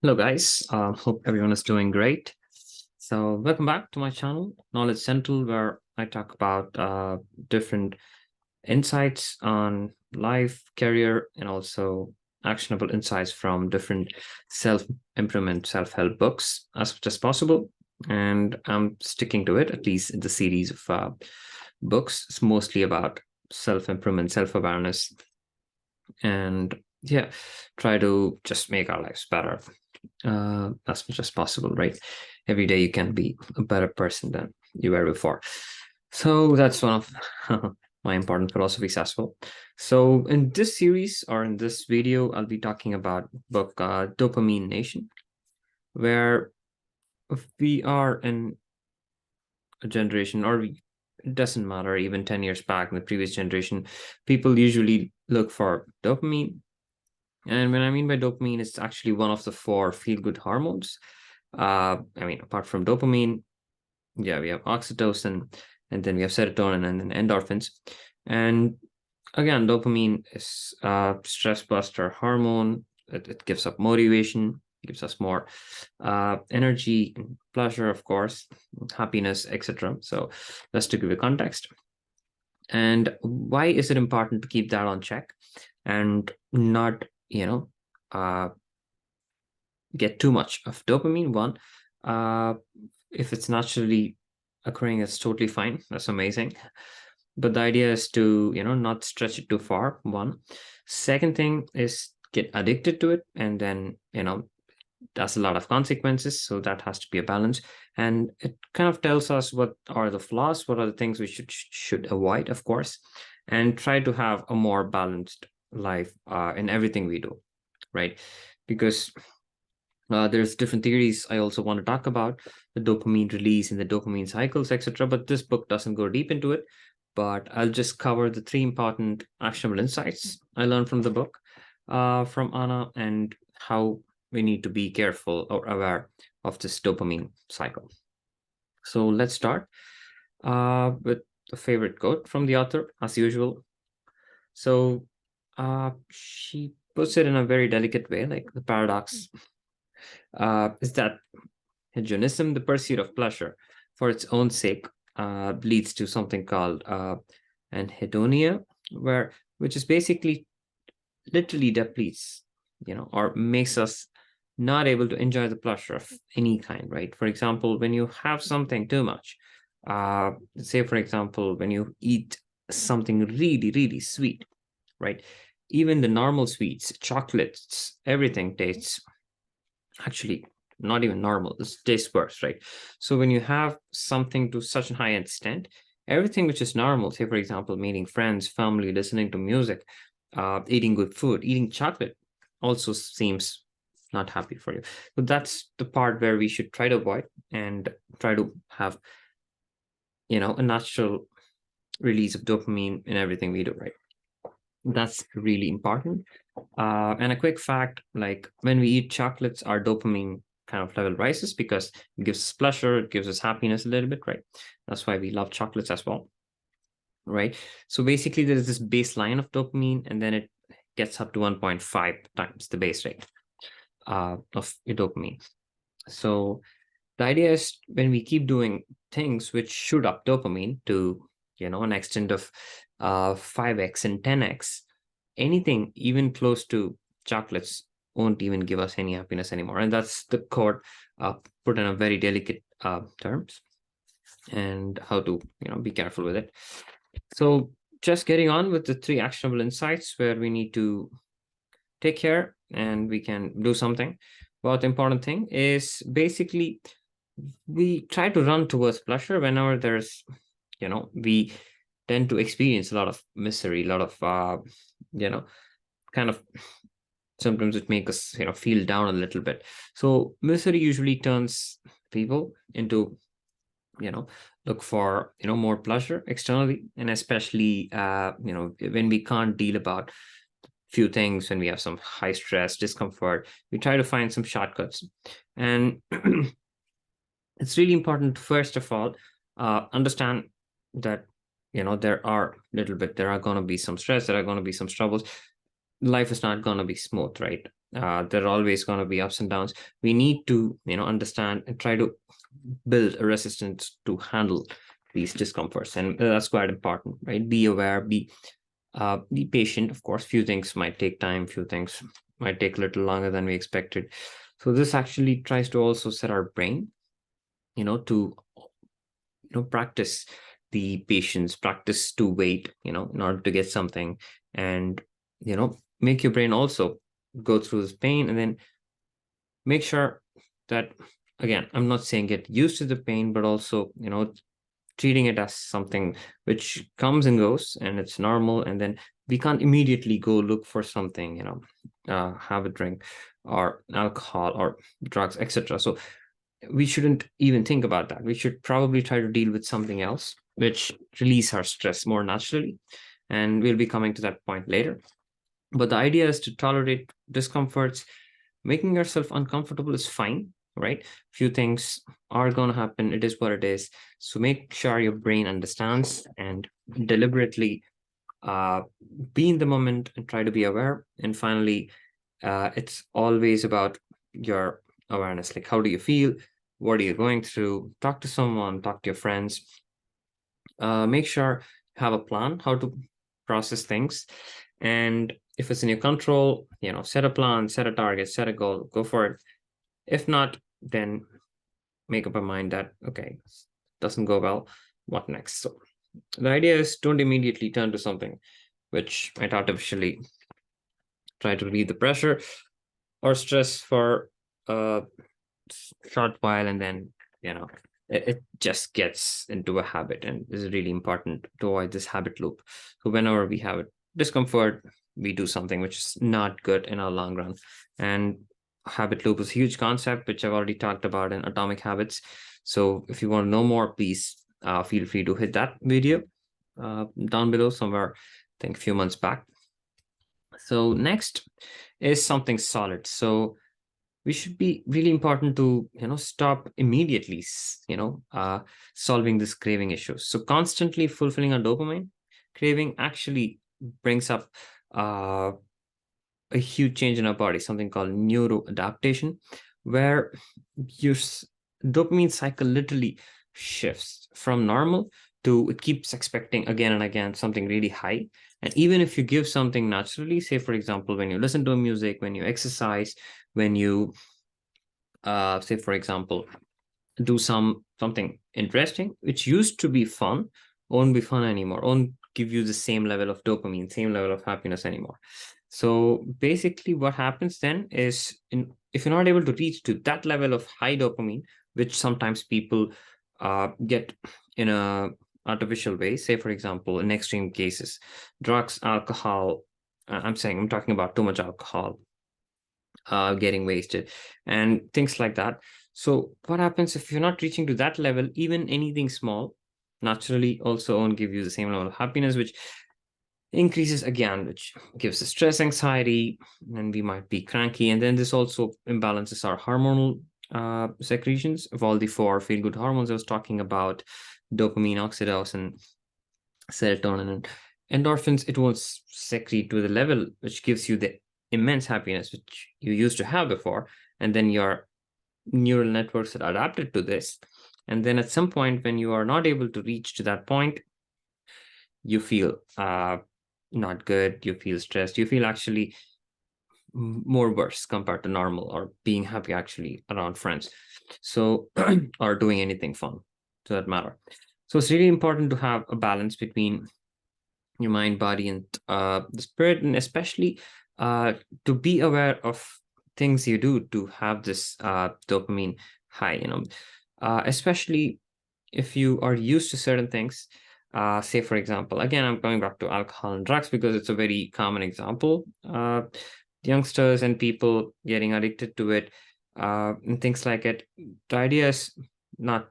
Hello, guys. Hope everyone is doing great. So, welcome back to my channel, Knowledge Central, where I talk about different insights on life, career, and also actionable insights from different self improvement, self help books as much as possible. And I'm sticking to it, at least in the series of books. It's mostly about self improvement, self awareness, and yeah, try to just make our lives better as much as possible, right? Every day you can be a better person than you were before. So that's one of my important philosophies as well. So in this series or in this video, I'll be talking about book Dopamine Nation, where we are in a generation, it doesn't matter, even 10 years back in the previous generation, people usually look for dopamine. And when I mean by dopamine, it's actually one of the four feel-good hormones. Apart from dopamine, yeah, we have oxytocin, and then we have serotonin, and then endorphins. And again, dopamine is a stress buster hormone. It gives up motivation, gives us more energy, pleasure, of course, happiness, etc. So just to give you context. And why is it important to keep that on check and not, uh, get too much of dopamine? One, uh, if it's naturally occurring, it's totally fine. That's amazing. But the idea is to, not stretch it too far. One. Second thing is get addicted to it, and then, that's a lot of consequences. So that has to be a balance. And it kind of tells us what are the flaws, what are the things we should avoid, of course, and try to have a more balanced life in everything we do, right? Because there's different theories I also want to talk about, the dopamine release and the dopamine cycles, etc. But this book doesn't go deep into it. But I'll just cover the three important actionable insights I learned from the book from Anna, and how we need to be careful or aware of this dopamine cycle. So let's start with a favorite quote from the author, as usual. So she puts it in a very delicate way, like the paradox is that hedonism, the pursuit of pleasure for its own sake, leads to something called anhedonia, which is basically literally depletes, or makes us not able to enjoy the pleasure of any kind, right? For example, when you have something too much, say, for example, when you eat something really, really sweet, right? Even the normal sweets, chocolates, everything tastes actually not even normal. It tastes worse, right? So when you have something to such a high extent, everything which is normal, say, for example, meeting friends, family, listening to music, eating good food, eating chocolate, also seems not happy for you. So that's the part where we should try to avoid and try to have, a natural release of dopamine in everything we do, right? That's really important. And a quick fact, like when we eat chocolates, our dopamine kind of level rises because it gives us pleasure, it gives us happiness a little bit, right? That's why we love chocolates as well, right? So basically, there's this baseline of dopamine, and then it gets up to 1.5 times the base rate of your dopamine. So the idea is when we keep doing things which shoot up dopamine to, an extent of 5x and 10x, anything even close to chocolates won't even give us any happiness anymore. And that's the quote put in a very delicate terms, and how to, be careful with it. So just getting on with the three actionable insights where we need to take care and we can do something. But the important thing is basically we try to run towards pleasure whenever there's, we tend to experience a lot of misery, a lot of, kind of symptoms which make us, feel down a little bit. So misery usually turns people into, look for, more pleasure externally, and especially, when we can't deal about few things, when we have some high stress, discomfort, we try to find some shortcuts. And it's really important to, first of all, understand that, there are going to be some stress, there are going to be some troubles. Life is not going to be smooth, right? There are always going to be ups and downs. We need to, understand and try to build a resistance to handle these discomforts, and that's quite important, right? Be aware, be patient. Of course, few things might take time, few things might take a little longer than we expected. So this actually tries to also set our brain, to practice the patience, practice to wait, in order to get something, and make your brain also go through this pain, and then make sure that, again, I'm not saying get used to the pain, but also treating it as something which comes and goes and it's normal, and then we can't immediately go look for something, have a drink or alcohol or drugs, etc. So we shouldn't even think about that. We should probably try to deal with something else which release our stress more naturally, and we'll be coming to that point later. But the idea is to tolerate discomforts. Making yourself uncomfortable is fine, right? Few things are going to happen. It is what it is. So make sure your brain understands, and deliberately uh, be in the moment and try to be aware. And finally, it's always about your awareness. Like, how do you feel? What are you going through? Talk to someone, talk to your friends. Make sure you have a plan how to process things. And if it's in your control, set a plan, set a target, set a goal, go for it. If not, then make up a mind that, okay, doesn't go well, what next? So the idea is, don't immediately turn to something which might artificially try to relieve the pressure or stress for a short while, and then it just gets into a habit, and this is really important to avoid this habit loop. So whenever we have a discomfort, we do something which is not good in our long run. And habit loop is a huge concept which I've already talked about in Atomic Habits. So if you want to know more, please feel free to hit that video down below somewhere, I think a few months back. So next is something solid. So we should be really important to stop immediately solving this craving issue. So constantly fulfilling a dopamine craving actually brings up a huge change in our body, something called neuroadaptation, where your dopamine cycle literally shifts from normal to, it keeps expecting again and again something really high. And even if you give something naturally, say for example, when you listen to music, when you exercise, when you say for example, do something interesting which used to be fun, won't be fun anymore, won't give you the same level of dopamine, same level of happiness anymore. So basically what happens then is, if you're not able to reach to that level of high dopamine, which sometimes people get in a artificial way, say for example, in extreme cases, drugs, alcohol, I'm talking about too much alcohol, getting wasted, and things like that. So what happens if you're not reaching to that level? Even anything small naturally also won't give you the same level of happiness, which increases again, which gives us stress, anxiety, and we might be cranky. And then this also imbalances our hormonal secretions of all the four feel good hormones I was talking about: dopamine, oxytocin, serotonin, and endorphins. It won't secrete to the level which gives you the immense happiness which you used to have before. And then your neural networks are adapted to this. And then at some point, when you are not able to reach to that point, you feel not good, you feel stressed, you feel actually more worse compared to normal, or being happy actually around friends. So, or doing anything fun to that matter. So it's really important to have a balance between your mind, body, and the spirit, and especially to be aware of things you do to have this dopamine high, especially if you are used to certain things. Say, for example, again, I'm going back to alcohol and drugs because it's a very common example. Youngsters and people getting addicted to it, and things like it. The idea is not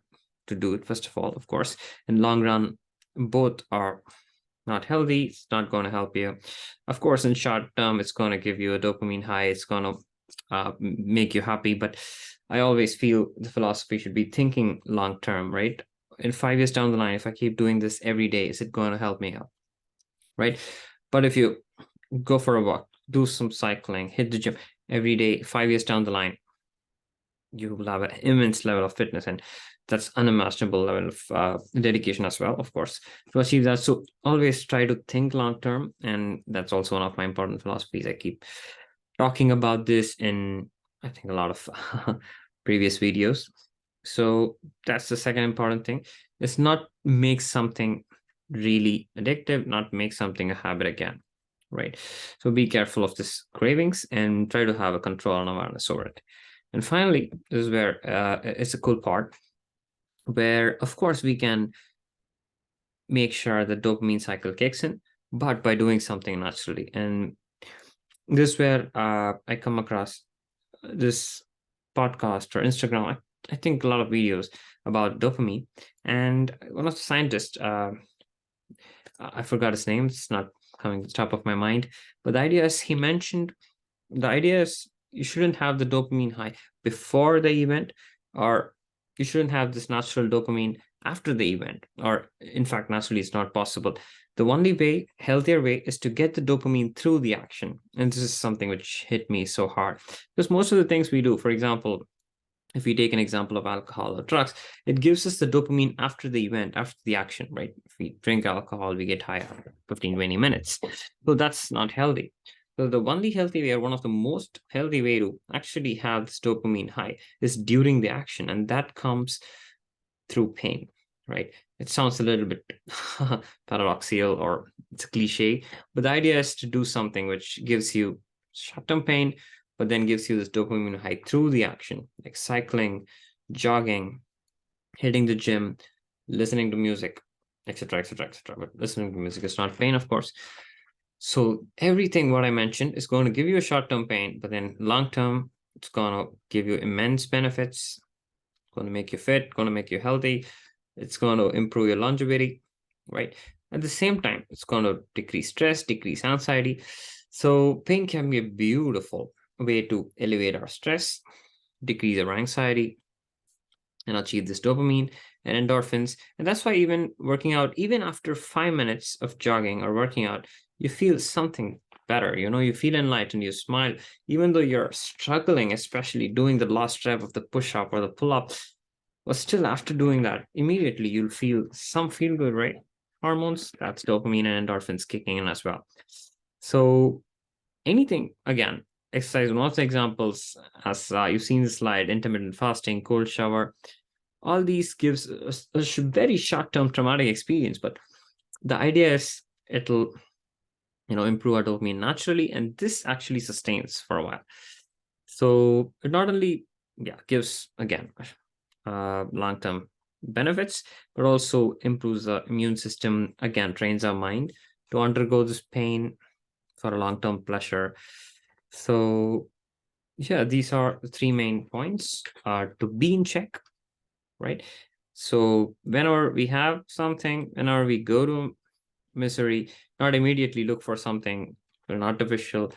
to do it, first of all, of course. In long run, both are not healthy. It's not going to help you. Of course, in short term, it's going to give you a dopamine high. It's going to make you happy. But I always feel the philosophy should be thinking long term, right? In 5 years down the line, if I keep doing this every day, is it going to help me out? Right. But if you go for a walk, do some cycling, hit the gym every day, 5 years down the line, you will have an immense level of fitness, and that's unimaginable level of dedication as well, of course, to achieve that. So always try to think long term, and that's also one of my important philosophies. I keep talking about this in, I think, a lot of previous videos. So that's the second important thing, is not make something really addictive, not make something a habit again, right? So be careful of this cravings and try to have a control and awareness over it. And finally, this is where it's a cool part, where of course we can make sure the dopamine cycle kicks in, but by doing something naturally. And this is where I come across this podcast or Instagram. I think a lot of videos about dopamine, and one of the scientists, I forgot his name, it's not coming to the top of my mind, but the idea is, he mentioned, the idea is you shouldn't have the dopamine high before the event, or you shouldn't have this natural dopamine after the event, or in fact, naturally, it's not possible. The only way, healthier way, is to get the dopamine through the action. And this is something which hit me so hard, because most of the things we do, for example, if we take an example of alcohol or drugs, it gives us the dopamine after the event, after the action, right? If we drink alcohol, we get high after 15, 20 minutes. So that's not healthy. So the only healthy way, or one of the most healthy way to actually have this dopamine high, is during the action. And that comes through pain, right? It sounds a little bit paradoxical, or it's a cliche, but the idea is to do something which gives you short-term pain, but then gives you this dopamine high through the action, like cycling, jogging, hitting the gym, listening to music, etc., etc., etc. But listening to music is not pain, of course. So everything what I mentioned is going to give you a short-term pain, but then long-term, it's going to give you immense benefits. It's going to make you fit, going to make you healthy. It's going to improve your longevity, right? At the same time, it's going to decrease stress, decrease anxiety. So pain can be a beautiful way to elevate our stress, decrease our anxiety, and achieve this dopamine and endorphins. And that's why even working out, even after 5 minutes of jogging or working out, you feel something better. You feel enlightened, you smile, even though you're struggling, especially doing the last rep of the push up or the pull up. But still, after doing that, immediately you'll feel some feel good, right? Hormones, that's dopamine and endorphins kicking in as well. So anything, again, exercise, one of the examples, as you've seen the slide, intermittent fasting, cold shower, all these gives a very short-term traumatic experience, but the idea is it'll improve our dopamine naturally, and this actually sustains for a while. So it not only gives, again, long-term benefits, but also improves the immune system, again trains our mind to undergo this pain for a long-term pleasure. So yeah, these are the three main points to be in check, right? So whenever we have something, whenever we go to misery, not immediately look for something, an artificial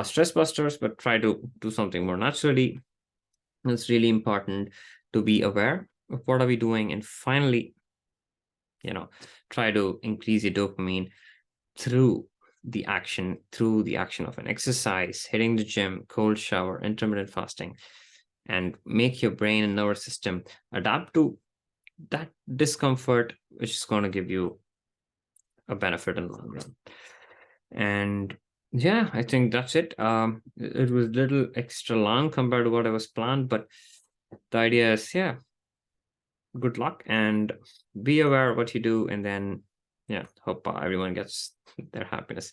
stress busters, but try to do something more naturally. It's really important to be aware of what are we doing, and finally, try to increase your dopamine through the action of an exercise, hitting the gym, cold shower, intermittent fasting, and make your brain and nervous system adapt to that discomfort, which is going to give you a benefit in the long run. And yeah, I think that's it. It was a little extra long compared to what I was planned, but the idea is, good luck and be aware of what you do, and then hope everyone gets their happiness,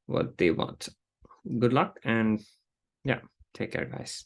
what they want. Good luck, and take care, guys.